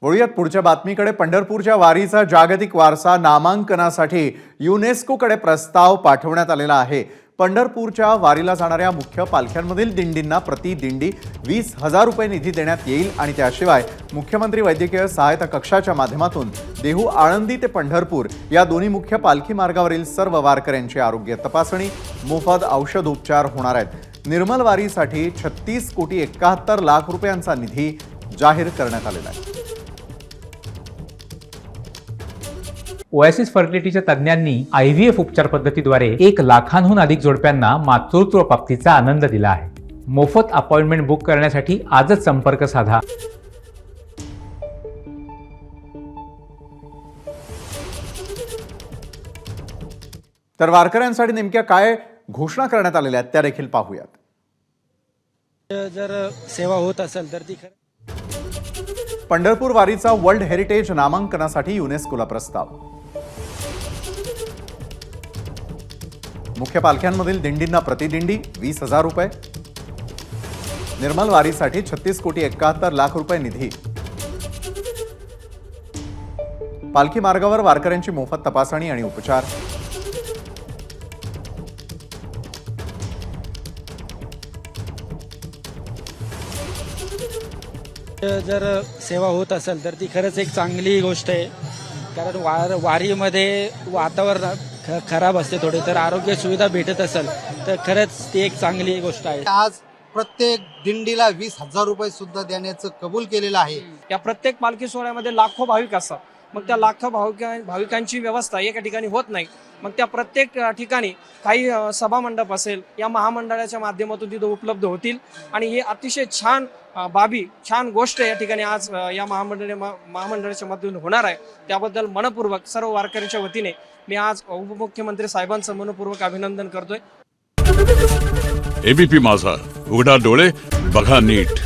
वळूयात पुढच्या बातमीकडे। पंढरपूरच्या वारीचा जागतिक वारसा नामांकनासाठी युनेस्कोकडे प्रस्ताव पाठवण्यात आलेला आहे। पंढरपूरच्या वारीला जाणाऱ्या मुख्य पालख्यांमधील दिंडींना प्रति दिंडी 20,000 रुपये निधी देण्यात येईल आणि त्याशिवाय मुख्यमंत्री वैद्यकीय सहायता कक्षाच्या माध्यमातून देहू आळंदी ते पंढरपूर या दोन्ही मुख्य पालखी मार्गावरील सर्व वारकऱ्यांची आरोग्य तपासणी, मोफत औषध उपचार होणार आहेत। निर्मल वारीसाठी 36,71,00,000 रुपयांचा निधी जाहीर करण्यात आलेला आहे। ओएसिस फर्टिलिटीच्या तज्ञांनी IVF उपचार पद्धतीद्वारे 1 लाखांहून अधिक जोडप्यांना मातृत्व प्राप्तीचा आनंद दिला आहे। मोफत अपॉइंटमेंट बुक करण्यासाठी आजच संपर्क साधा। तर वारकऱ्यांसाठी नेमक्या काय घोषणा करण्यात आलेल्या आहेत त्या देखील पाहूयात। जर सेवा होत असेल तर ती पंढरपूर वारीचा वर्ल्ड हेरिटेज नामांकनासाठी युनेस्कोला प्रस्ताव। मुख्य पालख्यांमधील दिंडींना प्रतिदिंडी 20,000 रुपये। निर्मल वारीसाठी 36,71,00,000 रुपये निधी। पालखी मार्गावर वारकऱ्यांची मोफत तपासणी आणि उपचार। जर सेवा होत असेल तर ती खरंच एक चांगली गोष्ट आहे, कारण वारीमध्ये वातावरण खराब असते थोडे, तर आरोग्य सुविधा भेटत असेल तर खरंच ती एक चांगली गोष्ट आहे। आज प्रत्येक दिंडीला 20,000 रुपये सुद्धा देण्याचं कबूल केलेलं आहे। या प्रत्येक पालखी सोहळ्यामध्ये लाखो भाविक असतात, मग त्या लाखो भाविकांची व्यवस्था एका ठिकाणी होत नाही। मग त्या प्रत्येक ठिकाणी काही सभामंडप असेल या महामंडळाच्या माध्यमातून तिथे उपलब्ध होतील आणि हे अतिशय छान छान गोष्ट या ठिकाणी आज या महामंडळाच्या माध्यमातून होणार आहे। त्याबद्दल मनपूर्वक सर्व वारकऱ्यांच्या वतीने मी आज उपमुख्यमंत्री साहेबांचं मनपूर्वक अभिनंदन करतोय। एबीपी माझा, उघडा डोळे बघा नीट।